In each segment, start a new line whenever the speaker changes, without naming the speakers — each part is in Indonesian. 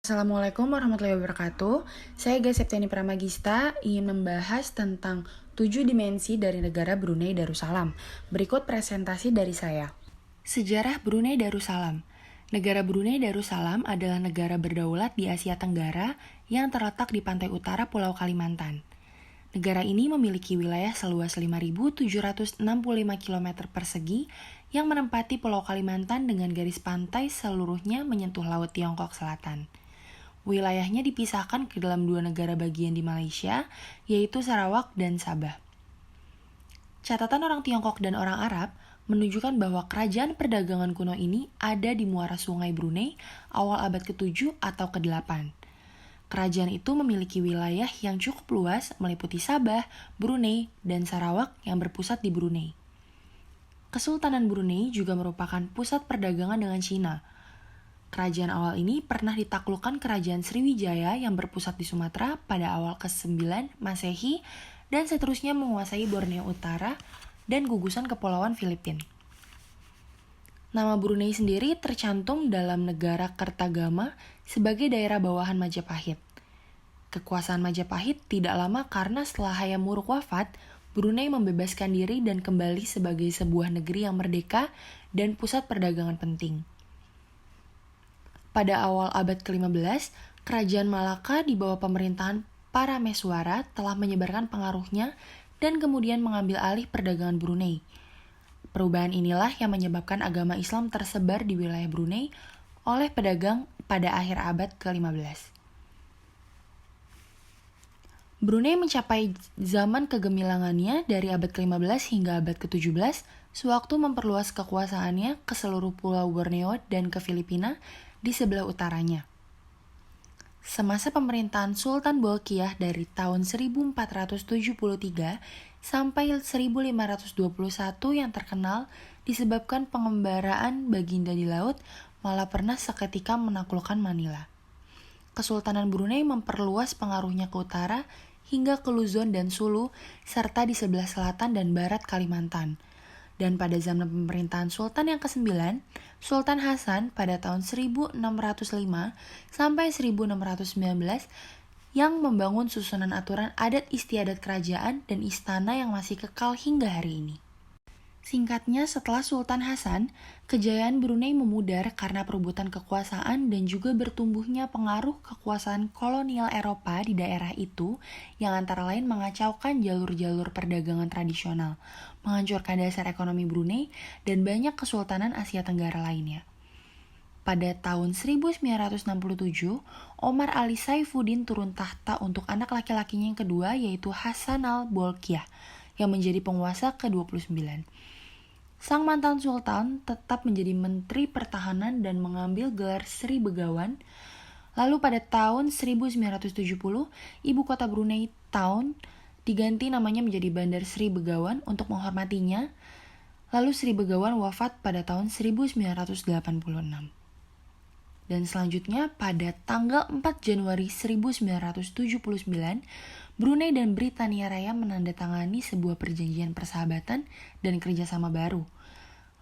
Assalamualaikum warahmatullahi wabarakatuh. Saya Ega Septiani Pramagista ingin membahas tentang 7 dimensi dari negara Brunei Darussalam. Berikut presentasi dari saya. Sejarah Brunei Darussalam. Negara Brunei Darussalam adalah negara berdaulat di Asia Tenggara yang terletak di pantai utara Pulau Kalimantan. Negara ini memiliki wilayah seluas 5.765 km persegi yang menempati Pulau Kalimantan dengan garis pantai seluruhnya menyentuh Laut Tiongkok Selatan. Wilayahnya dipisahkan ke dalam dua negara bagian di Malaysia, yaitu Sarawak dan Sabah. Catatan orang Tiongkok dan orang Arab menunjukkan bahwa kerajaan perdagangan kuno ini ada di muara sungai Brunei awal abad ke-7 atau ke-8. Kerajaan itu memiliki wilayah yang cukup luas meliputi Sabah, Brunei, dan Sarawak yang berpusat di Brunei. Kesultanan Brunei juga merupakan pusat perdagangan dengan Cina. Kerajaan awal ini pernah ditaklukkan Kerajaan Sriwijaya yang berpusat di Sumatera pada awal ke-9 Masehi dan seterusnya menguasai Borneo Utara dan gugusan Kepulauan Filipina. Nama Brunei sendiri tercantum dalam negara Kertagama sebagai daerah bawahan Majapahit. Kekuasaan Majapahit tidak lama karena setelah Hayam Wuruk wafat, Brunei membebaskan diri dan kembali sebagai sebuah negeri yang merdeka dan pusat perdagangan penting. Pada awal abad ke-15, Kerajaan Malaka di bawah pemerintahan Parameswara telah menyebarkan pengaruhnya dan kemudian mengambil alih perdagangan Brunei. Perubahan inilah yang menyebabkan agama Islam tersebar di wilayah Brunei oleh pedagang pada akhir abad ke-15. Brunei mencapai zaman kegemilangannya dari abad ke-15 hingga abad ke-17, sewaktu memperluas kekuasaannya ke seluruh pulau Borneo dan ke Filipina di sebelah utaranya. Semasa pemerintahan Sultan Bolkiah dari tahun 1473 sampai 1521 yang terkenal disebabkan pengembaraan baginda di laut, malah pernah seketika menaklukkan Manila. Kesultanan Brunei memperluas pengaruhnya ke utara hingga ke Luzon dan Sulu, serta di sebelah selatan dan barat Kalimantan. Dan pada zaman pemerintahan Sultan yang ke-9, Sultan Hasan pada tahun 1605 sampai 1619 yang membangun susunan aturan adat istiadat kerajaan dan istana yang masih kekal hingga hari ini. Singkatnya, setelah Sultan Hasan, kejayaan Brunei memudar karena perebutan kekuasaan dan juga bertumbuhnya pengaruh kekuasaan kolonial Eropa di daerah itu yang antara lain mengacaukan jalur-jalur perdagangan tradisional, menghancurkan dasar ekonomi Brunei, dan banyak kesultanan Asia Tenggara lainnya. Pada tahun 1967, Omar Ali Saifuddin turun tahta untuk anak laki-lakinya yang kedua yaitu Hasan al-Bolkiah yang menjadi penguasa ke-29. Sang mantan sultan tetap menjadi menteri pertahanan dan mengambil gelar Sri Begawan. Lalu pada tahun 1970, ibu kota Brunei Town diganti namanya menjadi Bandar Sri Begawan untuk menghormatinya. Lalu Sri Begawan wafat pada tahun 1986. Dan selanjutnya pada tanggal 4 Januari 1979, Brunei dan Britania Raya menandatangani sebuah perjanjian persahabatan dan kerjasama baru.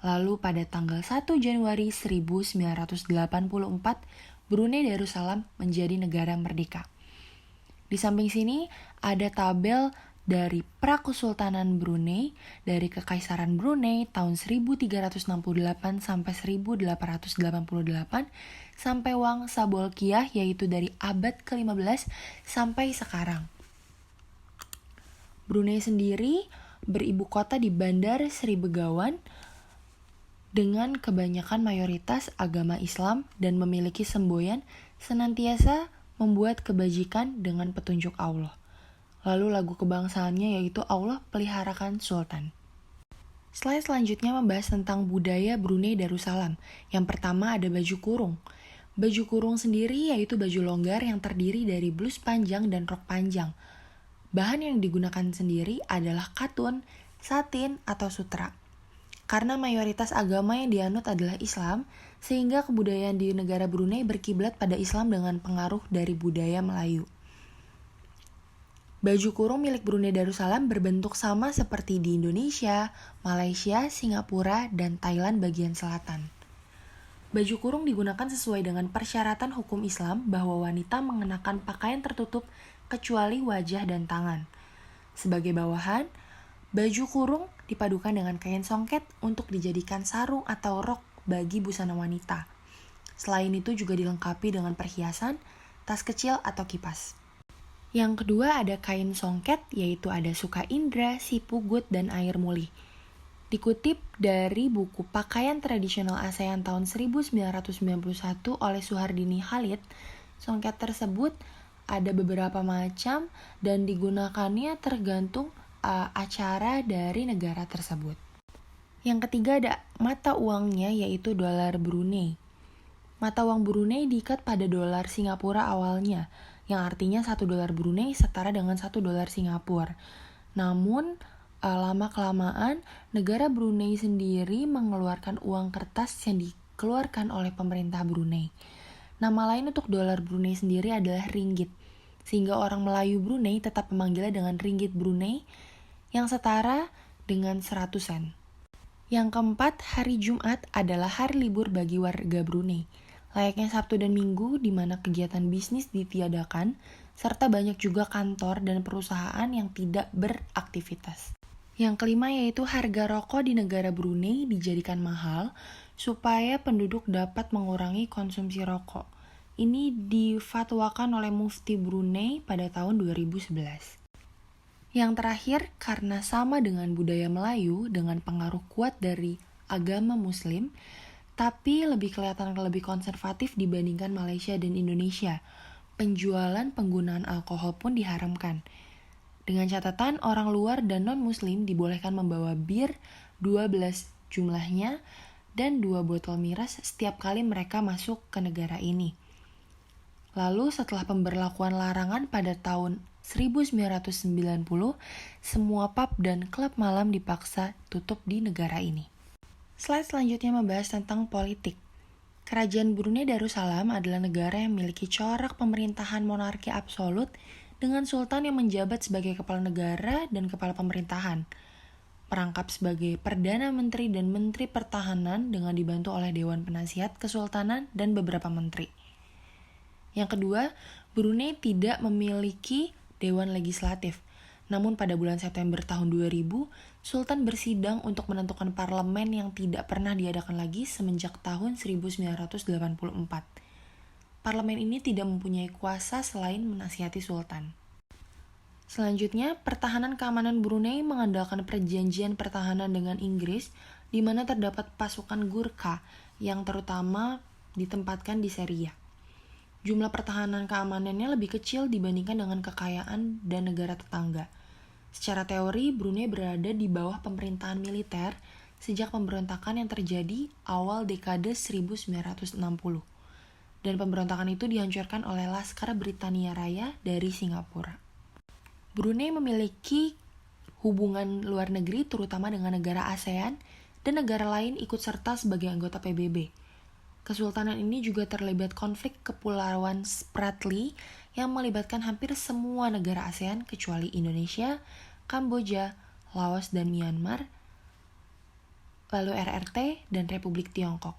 Lalu pada tanggal 1 Januari 1984, Brunei Darussalam menjadi negara merdeka. Di samping sini ada tabel dari Prakesultanan Brunei, dari Kekaisaran Brunei tahun 1368 sampai 1888, sampai Wangsa Bolkiah yaitu dari abad ke-15 sampai sekarang. Brunei sendiri beribu kota di Bandar Sri Begawan dengan kebanyakan mayoritas agama Islam dan memiliki semboyan senantiasa membuat kebajikan dengan petunjuk Allah. Lalu lagu kebangsaannya yaitu Allah peliharakan Sultan. Slide selanjutnya membahas tentang budaya Brunei Darussalam. Yang pertama ada baju kurung. Baju kurung sendiri yaitu baju longgar yang terdiri dari blus panjang dan rok panjang. Bahan yang digunakan sendiri adalah katun, satin, atau sutra. Karena mayoritas agama yang dianut adalah Islam, sehingga kebudayaan di negara Brunei berkiblat pada Islam dengan pengaruh dari budaya Melayu. Baju kurung milik Brunei Darussalam berbentuk sama seperti di Indonesia, Malaysia, Singapura, dan Thailand bagian selatan. Baju kurung digunakan sesuai dengan persyaratan hukum Islam bahwa wanita mengenakan pakaian tertutup kecuali wajah dan tangan. Sebagai bawahan, baju kurung dipadukan dengan kain songket untuk dijadikan sarung atau rok bagi busana wanita. Selain itu juga dilengkapi dengan perhiasan, tas kecil atau kipas. Yang kedua ada kain songket, yaitu ada Suka Indra, Sipugut, dan Air Mulih. Dikutip dari buku Pakaian Tradisional ASEAN tahun 1991 oleh Suhardini Khalid, songket tersebut ada beberapa macam dan digunakannya tergantung acara dari negara tersebut. Yang ketiga ada mata uangnya, yaitu dolar Brunei. Mata uang Brunei diikat pada dolar Singapura awalnya, yang artinya 1 dolar Brunei setara dengan 1 dolar Singapura. Namun, lama-kelamaan, negara Brunei sendiri mengeluarkan uang kertas yang dikeluarkan oleh pemerintah Brunei. Nama lain untuk dolar Brunei sendiri adalah ringgit, sehingga orang Melayu Brunei tetap memanggilnya dengan ringgit Brunei yang setara dengan 100 sen. Yang keempat, hari Jumat adalah hari libur bagi warga Brunei. Layaknya Sabtu dan Minggu, di mana kegiatan bisnis ditiadakan, serta banyak juga kantor dan perusahaan yang tidak beraktivitas. Yang kelima yaitu harga rokok di negara Brunei dijadikan mahal supaya penduduk dapat mengurangi konsumsi rokok. Ini difatwakan oleh Mufti Brunei pada tahun 2011. Yang terakhir, karena sama dengan budaya Melayu dengan pengaruh kuat dari agama Muslim, tapi lebih kelihatan lebih konservatif dibandingkan Malaysia dan Indonesia, penjualan penggunaan alkohol pun diharamkan. Dengan catatan, orang luar dan non-muslim dibolehkan membawa bir 12 jumlahnya dan 2 botol miras setiap kali mereka masuk ke negara ini. Lalu setelah pemberlakuan larangan pada tahun 1990, semua pub dan klub malam dipaksa tutup di negara ini. Slide selanjutnya membahas tentang politik. Kerajaan Brunei Darussalam adalah negara yang memiliki corak pemerintahan monarki absolut dengan sultan yang menjabat sebagai kepala negara dan kepala pemerintahan, merangkap sebagai Perdana Menteri dan Menteri Pertahanan dengan dibantu oleh Dewan Penasihat Kesultanan dan beberapa menteri. Yang kedua, Brunei tidak memiliki Dewan Legislatif. Namun pada bulan September tahun 2000, Sultan bersidang untuk menentukan parlemen yang tidak pernah diadakan lagi semenjak tahun 1984. Parlemen ini tidak mempunyai kuasa selain menasihati Sultan. Selanjutnya, pertahanan keamanan Brunei mengandalkan perjanjian pertahanan dengan Inggris, di mana terdapat pasukan Gurkha yang terutama ditempatkan di Syria. Jumlah pertahanan keamanannya lebih kecil dibandingkan dengan kekayaan dan negara tetangga. Secara teori, Brunei berada di bawah pemerintahan militer sejak pemberontakan yang terjadi awal dekade 1960. Dan pemberontakan itu dihancurkan oleh Laskar Britania Raya dari Singapura. Brunei memiliki hubungan luar negeri terutama dengan negara ASEAN dan negara lain ikut serta sebagai anggota PBB. Kesultanan ini juga terlibat konflik Kepulauan Spratly yang melibatkan hampir semua negara ASEAN kecuali Indonesia, Kamboja, Laos, dan Myanmar, lalu RRT, dan Republik Tiongkok.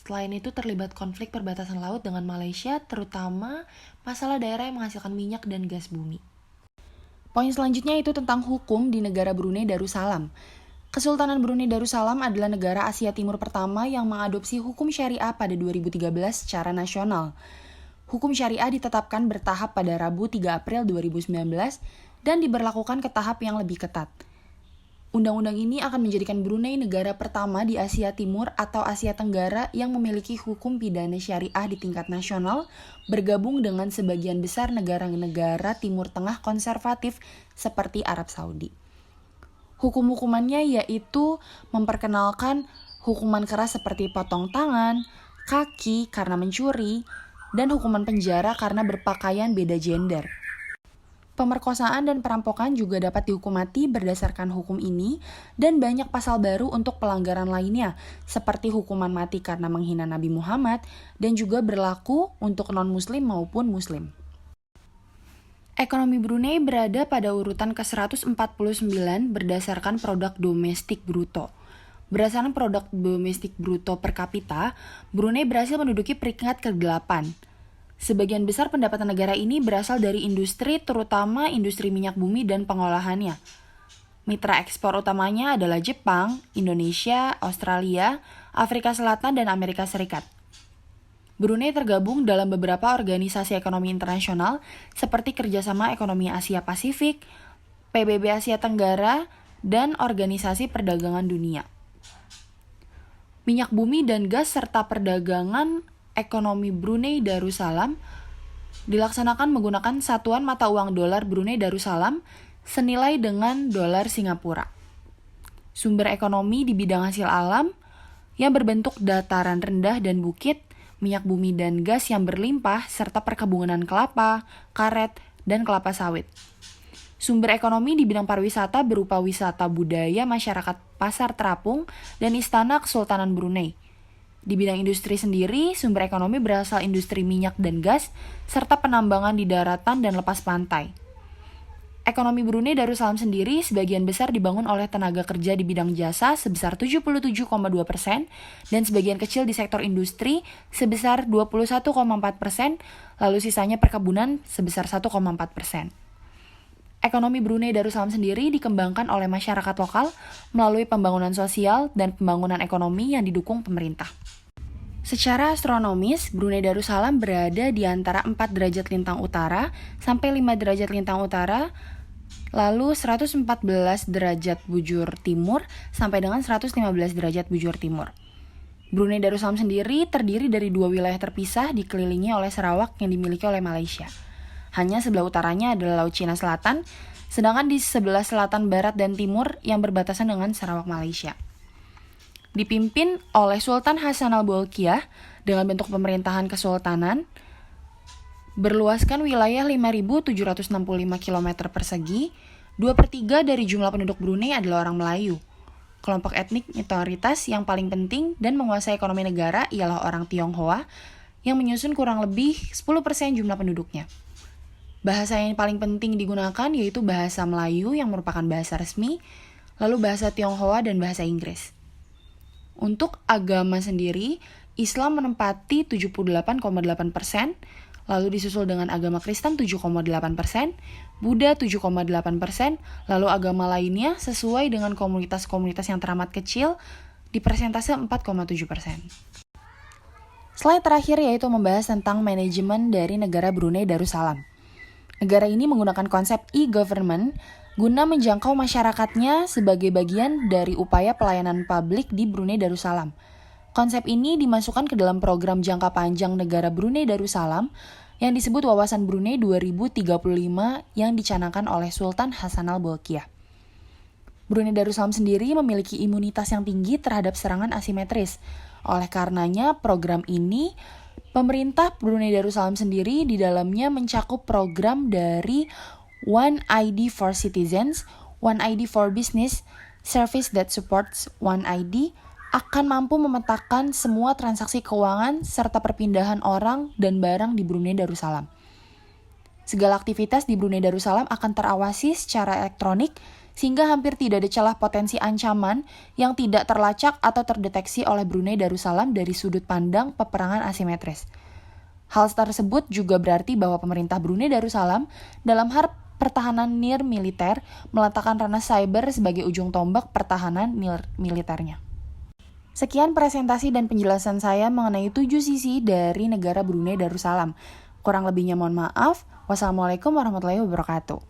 Selain itu terlibat konflik perbatasan laut dengan Malaysia, terutama masalah daerah yang menghasilkan minyak dan gas bumi. Poin selanjutnya itu tentang hukum di negara Brunei Darussalam. Kesultanan Brunei Darussalam adalah negara Asia Timur pertama yang mengadopsi hukum syariah pada 2013 secara nasional. Hukum syariah ditetapkan bertahap pada Rabu 3 April 2019 dan diberlakukan ke tahap yang lebih ketat. Undang-undang ini akan menjadikan Brunei negara pertama di Asia Timur atau Asia Tenggara yang memiliki hukum pidana syariah di tingkat nasional, bergabung dengan sebagian besar negara-negara Timur Tengah konservatif seperti Arab Saudi. Hukum-hukumannya yaitu memperkenalkan hukuman keras seperti potong tangan, kaki karena mencuri, dan hukuman penjara karena berpakaian beda gender. Pemerkosaan dan perampokan juga dapat dihukum mati berdasarkan hukum ini dan banyak pasal baru untuk pelanggaran lainnya seperti hukuman mati karena menghina Nabi Muhammad dan juga berlaku untuk non-muslim maupun muslim. Ekonomi Brunei berada pada urutan ke-149 berdasarkan produk domestik bruto. Berdasarkan produk domestik bruto per kapita, Brunei berhasil menduduki peringkat ke-8. Sebagian besar pendapatan negara ini berasal dari industri, terutama industri minyak bumi dan pengolahannya. Mitra ekspor utamanya adalah Jepang, Indonesia, Australia, Afrika Selatan, dan Amerika Serikat. Brunei tergabung dalam beberapa organisasi ekonomi internasional seperti Kerjasama Ekonomi Asia Pasifik, PBB Asia Tenggara, dan Organisasi Perdagangan Dunia. Minyak bumi dan gas serta perdagangan ekonomi Brunei Darussalam dilaksanakan menggunakan satuan mata uang dolar Brunei Darussalam senilai dengan dolar Singapura. Sumber ekonomi di bidang hasil alam yang berbentuk dataran rendah dan bukit, minyak bumi dan gas yang berlimpah, serta perkebunan kelapa, karet, dan kelapa sawit. Sumber ekonomi di bidang pariwisata berupa wisata budaya masyarakat Pasar Terapung dan Istana Kesultanan Brunei. Di bidang industri sendiri, sumber ekonomi berasal industri minyak dan gas, serta penambangan di daratan dan lepas pantai. Ekonomi Brunei Darussalam sendiri sebagian besar dibangun oleh tenaga kerja di bidang jasa sebesar 77,2% dan sebagian kecil di sektor industri sebesar 21,4%, lalu sisanya perkebunan sebesar 1,4%. Ekonomi Brunei Darussalam sendiri dikembangkan oleh masyarakat lokal melalui pembangunan sosial dan pembangunan ekonomi yang didukung pemerintah. Secara astronomis, Brunei Darussalam berada di antara 4 derajat lintang utara sampai 5 derajat lintang utara, lalu 114 derajat bujur timur sampai dengan 115 derajat bujur timur. Brunei Darussalam sendiri terdiri dari 2 wilayah terpisah dikelilingi oleh Sarawak yang dimiliki oleh Malaysia. Hanya sebelah utaranya adalah Laut Cina Selatan, sedangkan di sebelah selatan, barat, dan timur yang berbatasan dengan Sarawak Malaysia. Dipimpin oleh Sultan Hasan al-Bolkiah dengan bentuk pemerintahan kesultanan, berluaskan wilayah 5.765 km persegi, 2/3 dari jumlah penduduk Brunei adalah orang Melayu. Kelompok etnik minoritas yang paling penting dan menguasai ekonomi negara ialah orang Tionghoa, yang menyusun kurang lebih 10% jumlah penduduknya. Bahasa yang paling penting digunakan yaitu bahasa Melayu yang merupakan bahasa resmi, lalu bahasa Tionghoa dan bahasa Inggris. Untuk agama sendiri, Islam menempati 78,8%, lalu disusul dengan agama Kristen 7,8%, Buddha 7,8%, lalu agama lainnya sesuai dengan komunitas-komunitas yang teramat kecil di persentase 4,7%. Slide terakhir yaitu membahas tentang manajemen dari negara Brunei Darussalam. Negara ini menggunakan konsep e-government guna menjangkau masyarakatnya sebagai bagian dari upaya pelayanan publik di Brunei Darussalam. Konsep ini dimasukkan ke dalam program jangka panjang negara Brunei Darussalam yang disebut Wawasan Brunei 2035 yang dicanangkan oleh Sultan Hasan al-Bolkiah. Brunei Darussalam sendiri memiliki imunitas yang tinggi terhadap serangan asimetris. Oleh karenanya, program ini pemerintah Brunei Darussalam sendiri di dalamnya mencakup program dari One ID for Citizens, One ID for Business, Service that supports One ID, akan mampu memetakan semua transaksi keuangan serta perpindahan orang dan barang di Brunei Darussalam. Segala aktivitas di Brunei Darussalam akan terawasi secara elektronik sehingga hampir tidak ada celah potensi ancaman yang tidak terlacak atau terdeteksi oleh Brunei Darussalam dari sudut pandang peperangan asimetris. Hal tersebut juga berarti bahwa pemerintah Brunei Darussalam dalam hal pertahanan nir-militer meletakkan ranah cyber sebagai ujung tombak pertahanan militernya. Sekian presentasi dan penjelasan saya mengenai 7 sisi dari negara Brunei Darussalam. Kurang lebihnya mohon maaf. Wassalamualaikum warahmatullahi wabarakatuh.